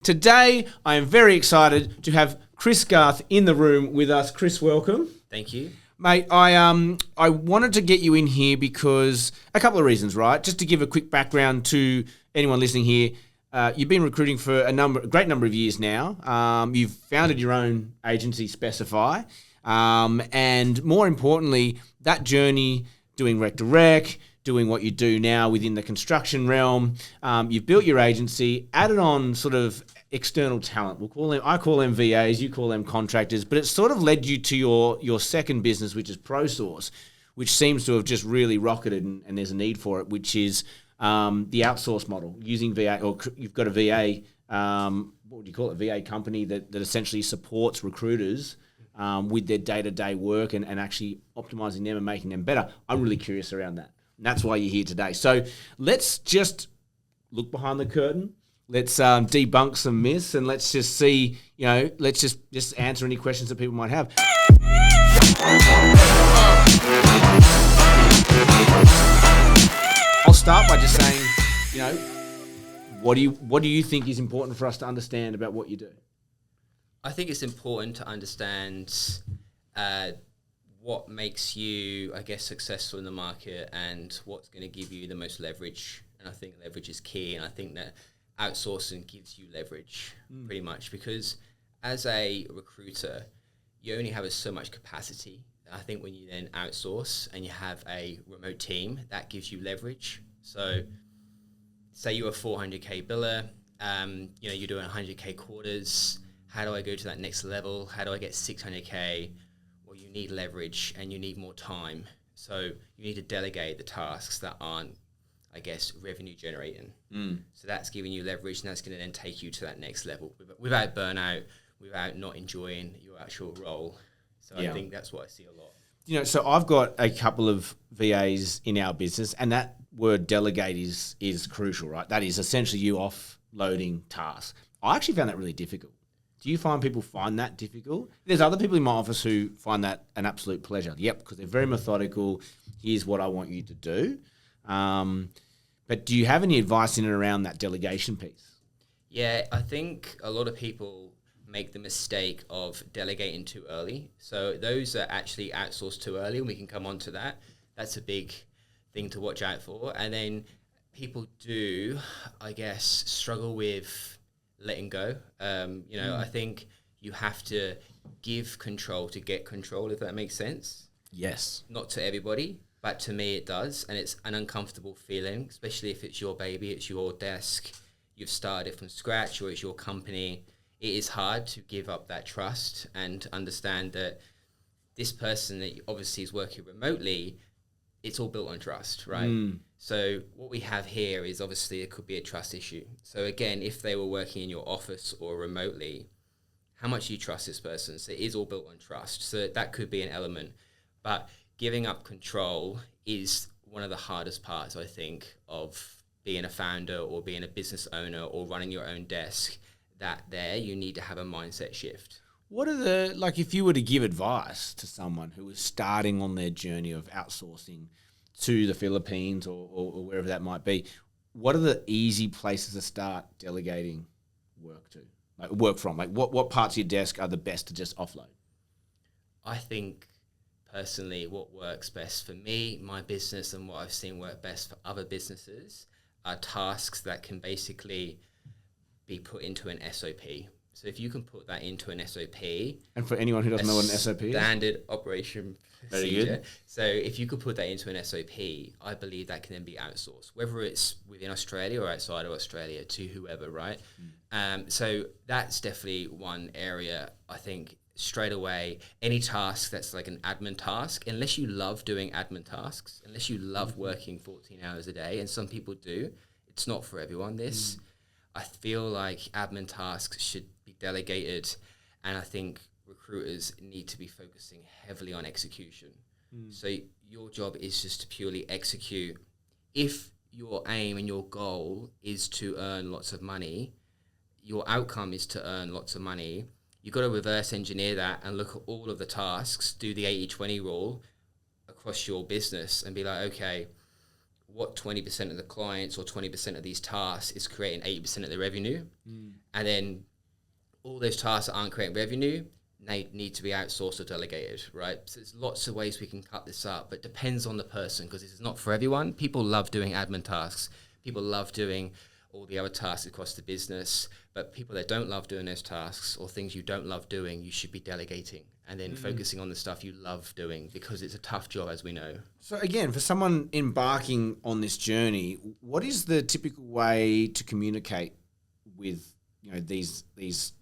Today, I am very excited to have Chris Gath in the room with us. Chris, welcome. Thank you. Mate, I wanted to get you in here because a couple of reasons, right? Just to give a quick background to anyone listening here. You've been recruiting for a great number of years now. You've founded your own agency, Specify. And more importantly, that journey doing rec to rec, doing what you do now within the construction realm. You've built your agency, added on sort of external talent. I call them VAs, you call them contractors, but it's sort of led you to your second business, which is ProSource, which seems to have just really rocketed, and there's a need for it, which is the outsource model using VA, or you've got a VA, what would you call it? A VA company that essentially supports recruiters with their day-to-day work and actually optimizing them and making them better. I'm really curious around that. And that's why you're here today. So let's just look behind the curtain. Let's debunk some myths, and let's just see, let's just answer any questions that people might have. I'll start by just saying, what do you think is important for us to understand about what you do? I think it's important to understand what makes you, successful in the market and what's going to give you the most leverage. And I think leverage is key. And I think that outsourcing gives you leverage pretty much, because as a recruiter, you only have so much capacity. I think when you then outsource and you have a remote team, that gives you leverage. So say you're a 400K biller, you're doing 100K quarters. How do I go to that next level? How do I get 600K? Well, you need leverage and you need more time. So you need to delegate the tasks that aren't, revenue generating. So that's giving you leverage, and that's going to then take you to that next level without burnout, without not enjoying your actual role. So I think that's what I see a lot. So I've got a couple of VAs in our business, and that word delegate is crucial, right? That is essentially you offloading tasks. I actually found that really difficult. Do you find people find that difficult? There's other people in my office who find that an absolute pleasure. Yep, because they're very methodical. Here's what I want you to do. But do you have any advice in and around that delegation piece? Yeah, I think a lot of people make the mistake of delegating too early. So those are actually outsourced too early, and we can come on to that. That's a big thing to watch out for. And then people do, struggle with letting go. I think you have to give control to get control, if that makes sense. Yes. Not to everybody, but to me it does. And it's an uncomfortable feeling, especially if it's your baby, it's your desk, you've started from scratch, or it's your company. It is hard to give up that trust and understand that this person that obviously is working remotely, it's all built on trust, right? So what we have here is obviously it could be a trust issue. So again, if they were working in your office or remotely, how much do you trust this person? So it is all built on trust. So that could be an element. But giving up control is one of the hardest parts, I think, of being a founder or being a business owner or running your own desk. That there, you need to have a mindset shift. What are if you were to give advice to someone who is starting on their journey of outsourcing to the Philippines or wherever that might be, what are the easy places to start delegating work from? What parts of your desk are the best to just offload? I think personally what works best for me, my business, and what I've seen work best for other businesses are tasks that can basically be put into an SOP. So if you can put that into an SOP. And for anyone who doesn't know what an SOP is? Standard operation procedure. Very good. So if you could put that into an SOP, I believe that can then be outsourced, whether it's within Australia or outside of Australia to whoever, right? So that's definitely one area. I think straight away, any task that's like an admin task, unless you love doing admin tasks, unless you love working 14 hours a day, and some people do, it's not for everyone. I feel like admin tasks should be delegated, and I think recruiters need to be focusing heavily on execution. So your job is just to purely execute. If your aim and your goal is to earn lots of money, your outcome is to earn lots of money, you've got to reverse engineer that and look at all of the tasks, do the 80-20 rule across your business and be like, okay, what 20% of the clients or 20% of these tasks is creating 80% of the revenue. And then all those tasks that aren't creating revenue, they need to be outsourced or delegated, right? So there's lots of ways we can cut this up, but it depends on the person, because this is not for everyone. People love doing admin tasks. People love doing all the other tasks across the business, but people that don't love doing those tasks or things you don't love doing, you should be delegating and then focusing on the stuff you love doing, because it's a tough job, as we know. So again, for someone embarking on this journey, what is the typical way to communicate with, you know, these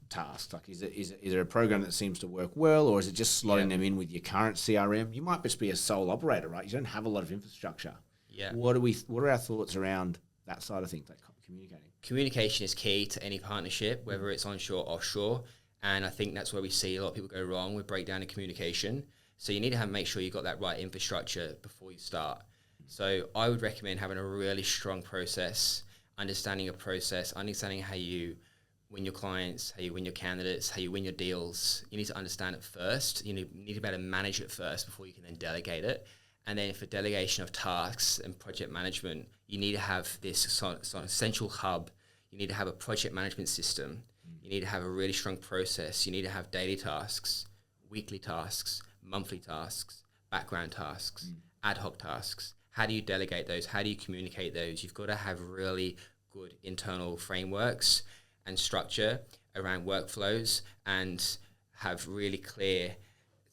tasks? Like, is there a program that seems to work well, or is it just slotting them in with your current CRM? You might just be a sole operator, right? You don't have a lot of infrastructure. Yeah. What are our thoughts around that side of things, like communicating? Communication is key to any partnership, whether it's onshore or offshore. And I think that's where we see a lot of people go wrong with breakdown in communication. So you need to make sure you got that right infrastructure before you start. So I would recommend having a really strong process, understanding your process, understanding how you win your clients, how you win your candidates, how you win your deals. You need to understand it first. You need to be able to manage it first before you can then delegate it. And then for delegation of tasks and project management, you need to have this central hub. You need to have a project management system. You need to have a really strong process. You need to have daily tasks, weekly tasks, monthly tasks, background tasks, ad hoc tasks. How do you delegate those? How do you communicate those? You've got to have really good internal frameworks and structure around workflows, and have really clear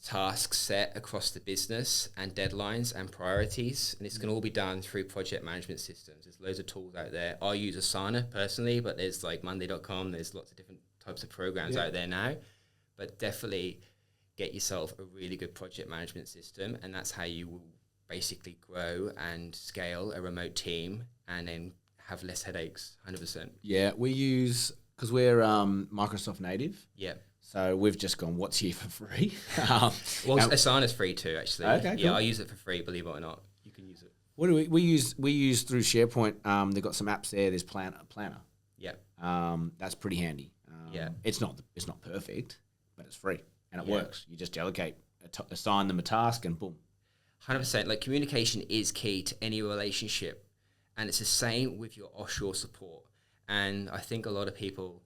tasks set across the business and deadlines and priorities. And this can all be done through project management systems. There's loads of tools out there. I use Asana personally, but there's like Monday.com. There's lots of different types of programs out there now. But definitely get yourself a really good project management system, and that's how you will basically grow and scale a remote team and then have less headaches, 100%. Yeah, we use, because we're Microsoft native. Yeah. So we've just gone, what's here for free? Well, Asana's free too, actually. Okay, yeah, cool. I use it for free, believe it or not. You can use it. What do we use? We use through SharePoint. They've got some apps there. There's Planner. Yeah. That's pretty handy. Yeah. It's not perfect, but it's free and it works. You just delegate, assign them a task, and boom. 100%. Like, communication is key to any relationship, and it's the same with your offshore support. And I think a lot of people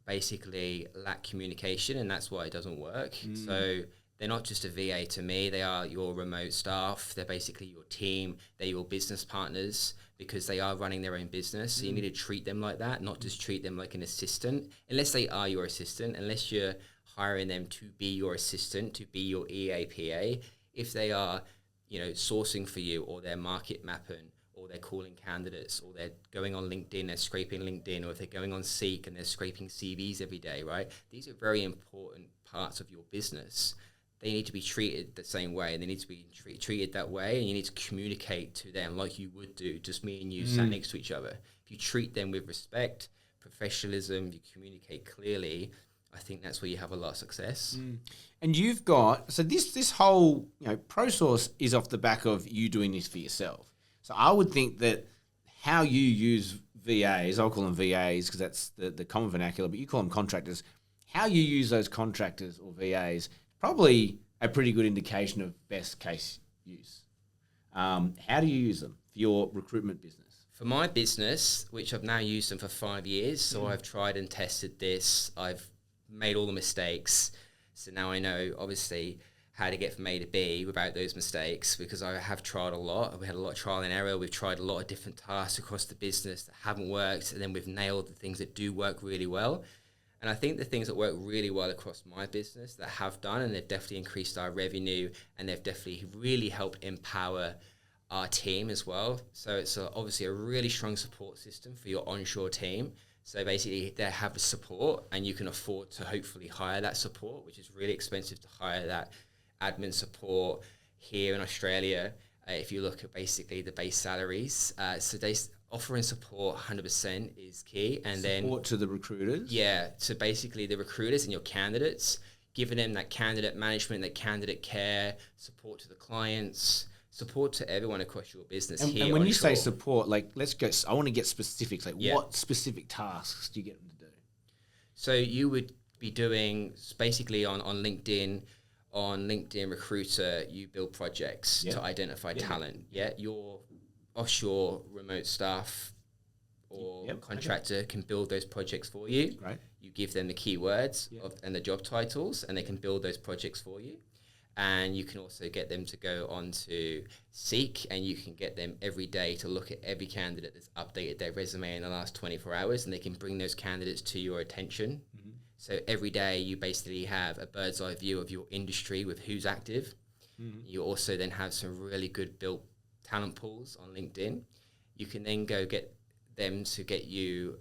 basically lack communication, and that's why it doesn't work. So they're not just a VA to me, they are your remote staff, they're basically your team, they're your business partners, because they are running their own business. So you need to treat them like that, not just treat them like an assistant, unless they are your assistant, unless you're hiring them to be your assistant, to be your EAPA. If they are, you know, sourcing for you, or they're market mapping, or they're calling candidates, or they're going on LinkedIn, they're scraping LinkedIn, or if they're going on Seek and they're scraping CVs every day, right? These are very important parts of your business. They need to be treated the same way, and they need to be treated that way, and you need to communicate to them like you would do, just me and you sat next to each other. If you treat them with respect, professionalism, you communicate clearly, I think that's where you have a lot of success. And you've got, so this whole, you know, ProSource is off the back of you doing this for yourself. So I would think that how you use VAs, I'll call them VAs because that's the common vernacular, but you call them contractors. How you use those contractors or VAs, probably a pretty good indication of best case use. How do you use them for your recruitment business? For my business, which I've now used them for 5 years, so I've tried and tested this. I've made all the mistakes. So now I know, obviously, how to get from A to B without those mistakes, because I have tried a lot. We had a lot of trial and error. We've tried a lot of different tasks across the business that haven't worked, and then we've nailed the things that do work really well. And I think the things that work really well across my business that have done, and they've definitely increased our revenue, and they've definitely really helped empower our team as well. So it's obviously a really strong support system for your onshore team. So basically they have the support, and you can afford to hopefully hire that support, which is really expensive to hire that admin support here in Australia. If you look at basically the base salaries, so they offering support 100% is key. And support to the recruiters? Yeah, so basically the recruiters and your candidates, giving them that candidate management, that candidate care, support to the clients, support to everyone across your business. And when you say support, like, I want to get specifics. Like, what specific tasks do you get them to do? So you would be doing basically on LinkedIn, on LinkedIn Recruiter, you build projects to identify talent. Yeah, your offshore remote staff or contractor can build those projects for you. Right. You give them the keywords and the job titles, and they can build those projects for you. And you can also get them to go on to Seek, and you can get them every day to look at every candidate that's updated their resume in the last 24 hours, and they can bring those candidates to your attention. Mm-hmm. So every day you basically have a bird's eye view of your industry with who's active. Mm-hmm. You also then have some really good built talent pools on LinkedIn. You can then go get them to get you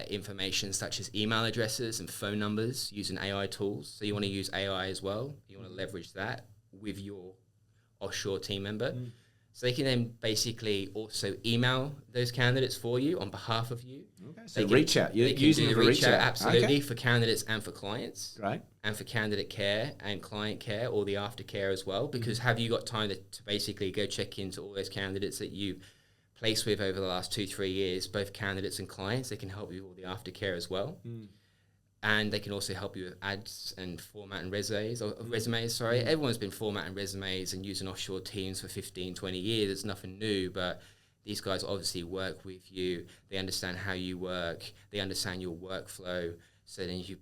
information such as email addresses and phone numbers using AI tools. So you want to use AI as well. You want to leverage that with your offshore team member. Mm. So they can then basically also email those candidates for you on behalf of you. Okay. So reach out. You're using the reach out. Absolutely, for candidates and for clients. Right. And for candidate care and client care, or the aftercare as well. Because have you got time to basically go check into all those candidates that you placed with over the last 2-3 years, both candidates and clients? They can help you with all the aftercare as well. Mm. And they can also help you with ads and formatting resumes. Everyone's been formatting resumes and using offshore teams for 15, 20 years. It's nothing new, but these guys obviously work with you. They understand how you work. They understand your workflow. So then you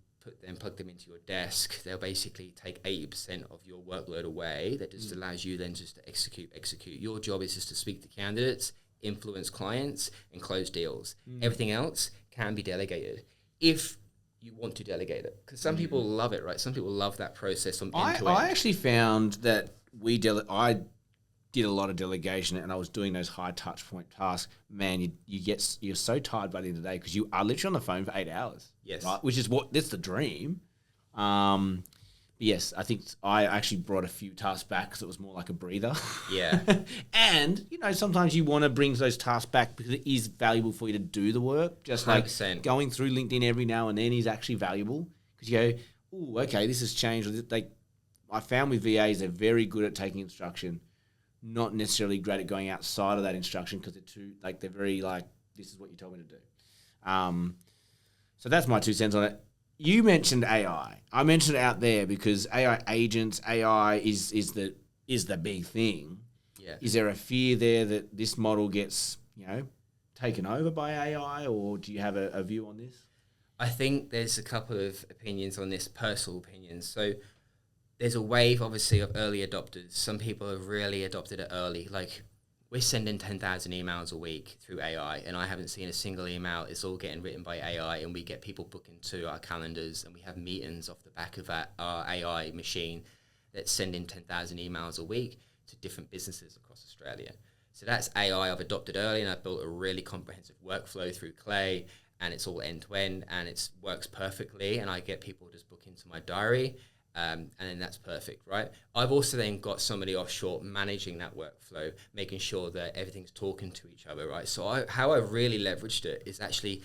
plug them into your desk. They'll basically take 80% of your workload away. That just allows you then just to execute. Your job is just to speak to candidates, influence clients, and close deals. Everything else can be delegated if you want to delegate it, because some people love it, right? Some people love that process from end to end. I actually found that I did a lot of delegation, and I was doing those high touch point tasks. Man, you're so tired by the end of the day because you are literally on the phone for 8 hours. Yes, right? That's the dream. Yes, I think I actually brought a few tasks back because it was more like a breather. Yeah. And, sometimes you want to bring those tasks back because it is valuable for you to do the work. Just 100%. Like going through LinkedIn every now and then is actually valuable because you go, oh, okay, this has changed. I found with VAs, they're very good at taking instruction, not necessarily great at going outside of that instruction because they're very like, this is what you told me to do. So that's my 2 cents on it. You mentioned AI. I mentioned it out there because AI agents, AI is the big thing. Yeah. Is there a fear there that this model gets, taken over by AI, or do you have a view on this? I think there's a couple of opinions on this, personal opinions. So there's a wave, obviously, of early adopters. Some people have really adopted it early. Like, we're sending 10,000 emails a week through AI, and I haven't seen a single email. It's all getting written by AI, and we get people booking to our calendars, and we have meetings off the back of our AI machine that's sending 10,000 emails a week to different businesses across Australia. So that's AI I've adopted early, and I've built a really comprehensive workflow through Clay, and it's all end-to-end, and it works perfectly, and I get people just book into my diary. And then that's perfect, right? I've also then got somebody offshore managing that workflow, making sure that everything's talking to each other, right? So how I've really leveraged it is actually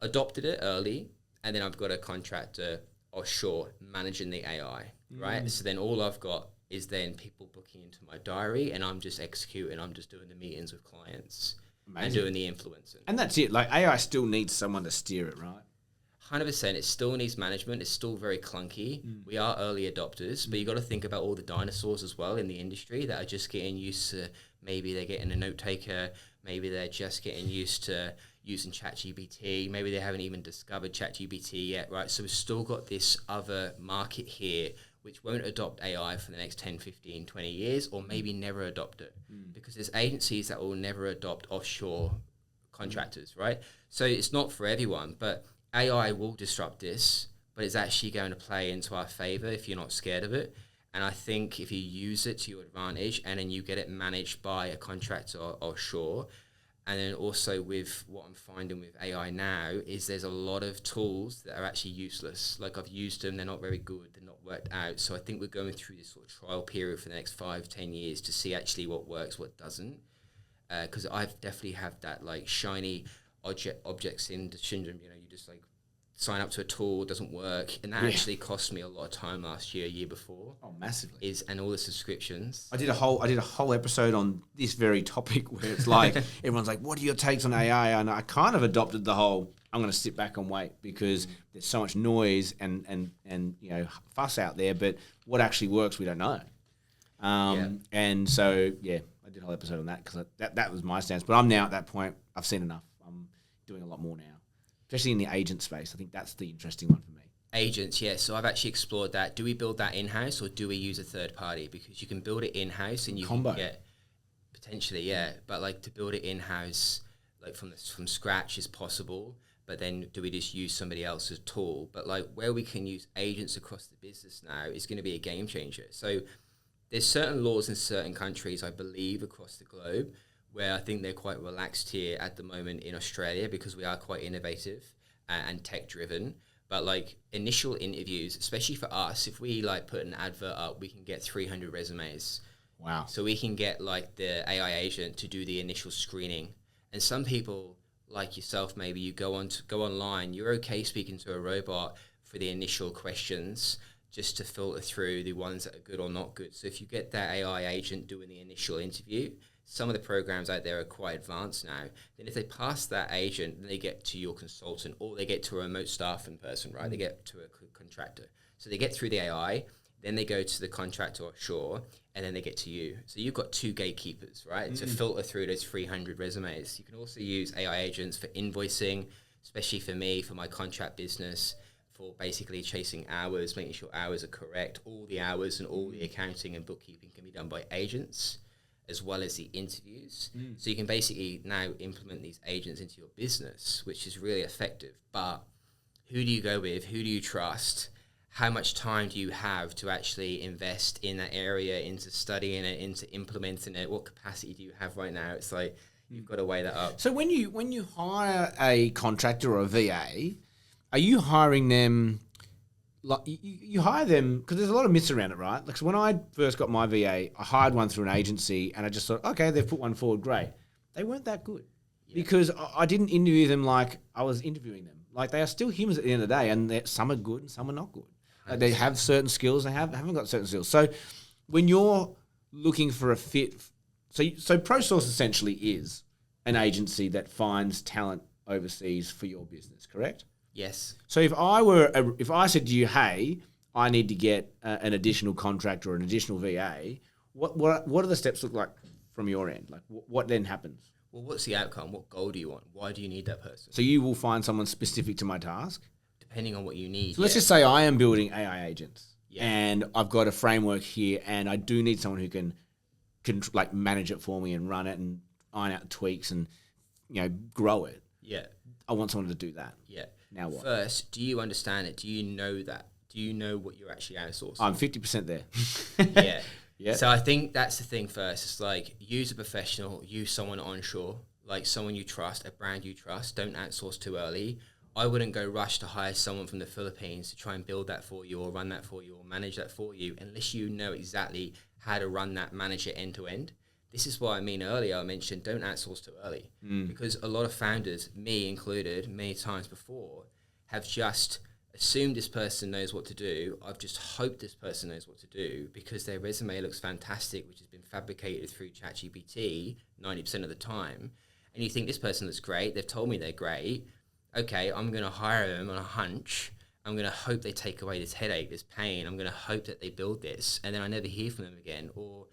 adopted it early, and then I've got a contractor offshore managing the AI, right? So then all I've got is then people booking into my diary, and I'm just executing. I'm just doing the meetings with clients. Amazing. And doing the influencing. And that's it. Like, AI still needs someone to steer it, right? 100%. It still needs management. It's still very clunky. We are early adopters, but you got to think about all the dinosaurs as well in the industry that are just getting used to, maybe they're getting a note taker, maybe they're just getting used to using ChatGPT, maybe they haven't even discovered ChatGPT yet, right? So we've still got this other market here which won't adopt AI for the next 10, 15, 20 years, or maybe never adopt it, because there's agencies that will never adopt offshore contractors, right? So it's not for everyone, but AI will disrupt this, but it's actually going to play into our favor if you're not scared of it. And I think if you use it to your advantage, and then you get it managed by a contractor offshore, and then also with what I'm finding with AI now is there's a lot of tools that are actually useless. Like, I've used them, they're not very good, they're not worked out. So I think we're going through this sort of trial period for the next 5-10 years to see actually what works, what doesn't. Because I've definitely have that like shiny objects in the syndrome. You just like sign up to a tool, doesn't work, and that actually cost me a lot of time last year before. Oh, massively. And all the subscriptions. I did a whole episode on this very topic where it's like everyone's like, "What are your takes on AI?" And I kind of adopted the whole, I'm going to sit back and wait because there's so much noise and fuss out there, but what actually works we don't know. And so, yeah, I did a whole episode on that because that was my stance. But I'm now at that point, I've seen enough. I'm doing a lot more now, especially in the agent space. I think that's the interesting one for me. Agents, yes. So I've actually explored that. Do we build that in-house or do we use a third party? Because you can build it in-house and you can get potentially, yeah. But like to build it in-house, like from scratch is possible. But then do we just use somebody else's tool? But like where we can use agents across the business now is going to be a game changer. So there's certain laws in certain countries, I believe, across the globe, where I think they're quite relaxed here at the moment in Australia because we are quite innovative and tech-driven. But like initial interviews, especially for us, if we like put an advert up, we can get 300 resumes. Wow. So we can get like the AI agent to do the initial screening. And some people like yourself, maybe you go online, you're okay speaking to a robot for the initial questions just to filter through the ones that are good or not good. So if you get that AI agent doing the initial interview, some of the programs out there are quite advanced now. Then if they pass that agent, then they get to your consultant or they get to a remote staffing person, right? They get to a contractor. So they get through the AI, then they go to the contractor offshore, and then they get to you. So you've got two gatekeepers, right? To filter through those 300 resumes. You can also use AI agents for invoicing, especially for me, for my contract business, for basically chasing hours, making sure hours are correct. All the hours and all the accounting and bookkeeping can be done by agents, as well as the interviews. So you can basically now implement these agents into your business, which is really effective. But who do you go with? Who do you trust? How much time do you have to actually invest in that area, into studying it, into implementing it? What capacity do you have right now? It's like you've got to weigh that up. So when you hire a contractor or a VA, are you hiring them? Like you hire them because there's a lot of myths around it, right? Like so when I first got my VA, I hired one through an agency, and I just thought, okay, they've put one forward, great. They weren't that good because I didn't interview them like I was interviewing them. Like they are still humans at the end of the day, and some are good and some are not good. Like they have certain skills, they haven't got certain skills. So when you're looking for a fit, so ProSource essentially is an agency that finds talent overseas for your business, correct? Yes. So if I said to you, hey, I need to get an additional contractor or an additional VA, what do the steps look like from your end? Like what then happens? Well, what's the outcome? What goal do you want? Why do you need that person? So you will find someone specific to my task? Depending on what you need. So let's just say I am building AI agents and I've got a framework here and I do need someone who can like manage it for me and run it and iron out tweaks and, grow it. Yeah. I want someone to do that. Yeah. Now what? First, do you understand it? Do you know that? Do you know what you're actually outsourcing? I'm 50% there. Yeah. Yeah. So I think that's the thing first. It's like use a professional, use someone onshore, like someone you trust, a brand you trust. Don't outsource too early. I wouldn't go rush to hire someone from the Philippines to try and build that for you or run that for you or manage that for you unless you know exactly how to run that, manage it end to end. This is why earlier I mentioned don't outsource too early because a lot of founders, me included, many times before, have just assumed this person knows what to do. I've just hoped this person knows what to do because their resume looks fantastic, which has been fabricated through ChatGPT 90% of the time. And you think this person looks great. They've told me they're great. Okay, I'm going to hire them on a hunch. I'm going to hope they take away this headache, this pain. I'm going to hope that they build this. And then I never hear from them again. Or,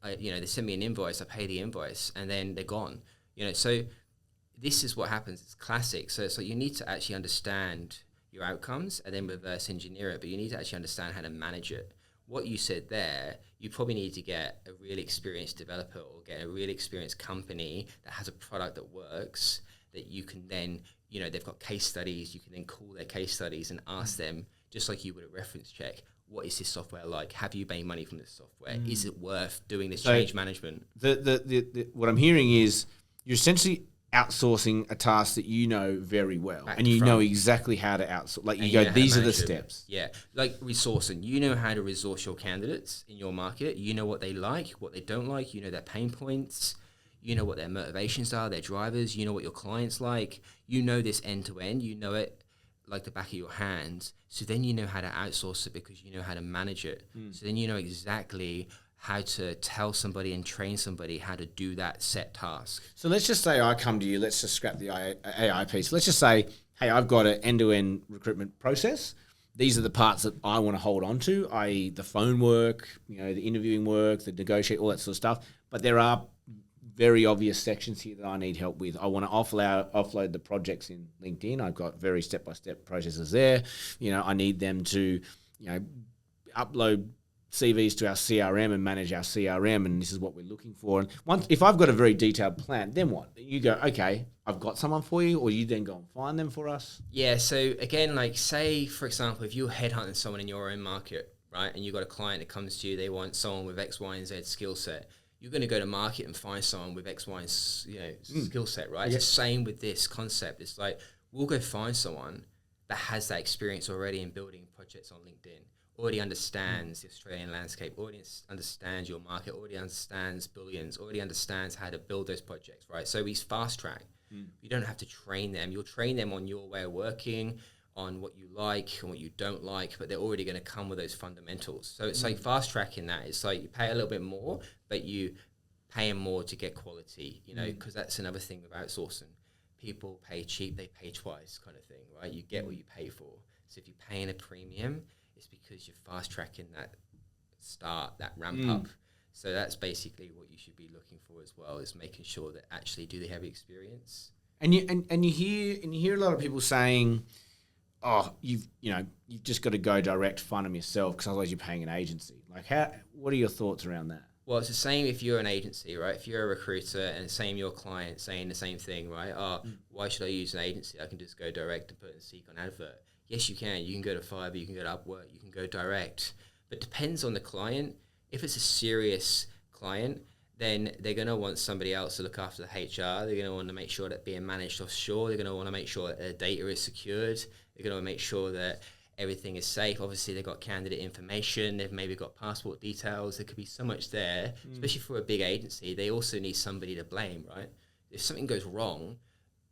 they send me an invoice, I pay the invoice, and then they're gone. So this is what happens. It's classic. So you need to actually understand your outcomes and then reverse engineer it. But you need to actually understand how to manage it. What you said there, you probably need to get a really experienced developer or get a really experienced company that has a product that works that you can then... they've got case studies. You can then call their case studies and ask them, just like you would a reference check, what is this software like? Have you made money from this software? Is it worth doing this change management? What I'm hearing is you're essentially outsourcing a task that you know very well, and you know exactly how to outsource. Like you go, these are the steps. Yeah, like resourcing. You know how to resource your candidates in your market. You know what they like, what they don't like. You know their pain points. You know what their motivations are, their drivers. You know what your clients like. You know this end to end. You know it like the back of your hand. So then you know how to outsource it because you know how to manage it. So then you know exactly how to tell somebody and train somebody how to do that set task. So let's just say I come to you. Let's just scrap the AI piece. Let's just say, hey, I've got an end-to-end recruitment process these are the parts that I want to hold on to, i.e. the phone work, the interviewing work, the negotiate, all that sort of stuff. But there are very obvious sections here that I need help with. I want to offload the projects in LinkedIn. I've got very step-by-step processes there. I need them to, upload CVs to our CRM and manage our CRM, and this is what we're looking for. And if I've got a very detailed plan, then what? You go, okay, I've got someone for you, or you then go and find them for us? Yeah, so again, like say, for example, if you're headhunting someone in your own market, right, and you've got a client that comes to you, they want someone with X, Y, and Z skill set, you're going to go to market and find someone with X, Y, and skill set, right? Yeah. It's the same with this concept. It's like, we'll go find someone that has that experience already in building projects on LinkedIn, already understands the Australian landscape, already understands your market, already understands billions, already understands how to build those projects, right? So we fast track. You don't have to train them. You'll train them on your way of working, on what you like and what you don't like, but they're already going to come with those fundamentals. So it's like fast tracking that. It's like you pay a little bit more, but you pay them more to get quality, because that's another thing with outsourcing. People pay cheap, they pay twice kind of thing, right? You get what you pay for. So if you're paying a premium, it's because you're fast tracking that ramp up. So that's basically what you should be looking for as well, is making sure that actually do they have experience. And you hear a lot of people saying, oh, you've just got to go direct, find them yourself, because otherwise you're paying an agency. Like, what are your thoughts around that? Well, it's the same if you're an agency, right? If you're a recruiter and same your client saying the same thing, right? Why should I use an agency? I can just go direct and put and seek on advert. Yes, you can. You can go to Fiverr, you can go to Upwork, you can go direct. But it depends on the client. If it's a serious client, then they're going to want somebody else to look after the HR. They're going to want to make sure that being managed offshore. They're going to want to make sure that their data is secured. They're going to make sure that everything is safe. Obviously, they've got candidate information. They've maybe got passport details. There could be so much there, especially for a big agency. They also need somebody to blame, right? If something goes wrong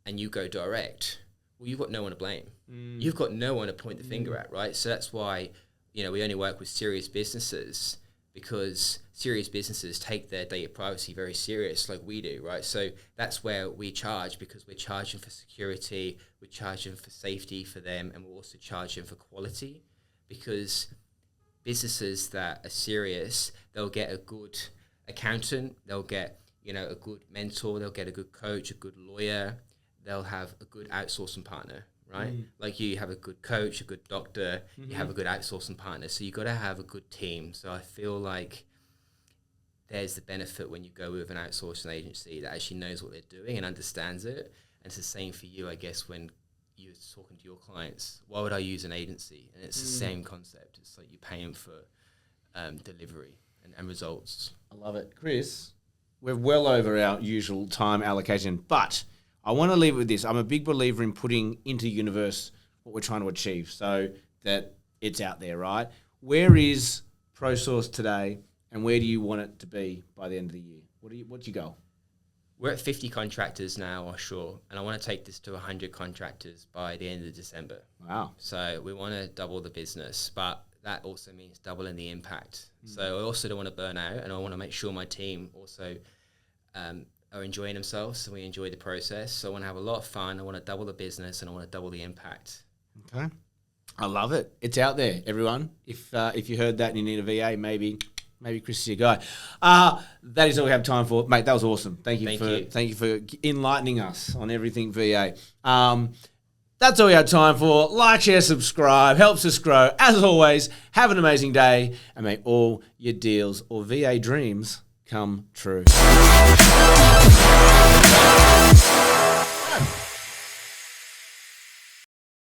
and you go direct, well, you've got no one to blame. You've got no one to point the finger at, right? So that's why, we only work with serious businesses, because serious businesses take their data privacy very serious, like we do, right? So that's where we charge, because we're charging for security, we're charging for safety for them, and we're also charging for quality, because businesses that are serious, they'll get a good accountant, they'll get, a good mentor, they'll get a good coach, a good lawyer, they'll have a good outsourcing partner, right? Like you have a good coach, a good doctor, you have a good outsourcing partner. So you got to have a good team. So I feel like there's the benefit when you go with an outsourcing agency that actually knows what they're doing and understands it. And it's the same for you, I guess, when you're talking to your clients. Why would I use an agency? And it's the same concept. It's like you're paying for delivery and results. I love it. Chris, we're well over our usual time allocation, but I want to leave it with this. I'm a big believer in putting into the universe what we're trying to achieve so that it's out there, right? Where is ProSource today, and where do you want it to be by the end of the year? What's your goal? We're at 50 contractors now offshore, and I want to take this to 100 contractors by the end of December. Wow. So we want to double the business, but that also means doubling the impact. So I also don't want to burn out, and I want to make sure my team also are enjoying themselves, so we enjoy the process. So I want to have a lot of fun. I want to double the business, and I want to double the impact. Okay. I love it. It's out there, everyone. If you heard that and you need a VA, maybe Chris is your guy. That is all we have time for. Mate, that was awesome. Thank you for enlightening us on everything VA. That's all we have time for. Like, share, subscribe. Helps us grow. As always, have an amazing day, and may all your deals or VA dreams come true.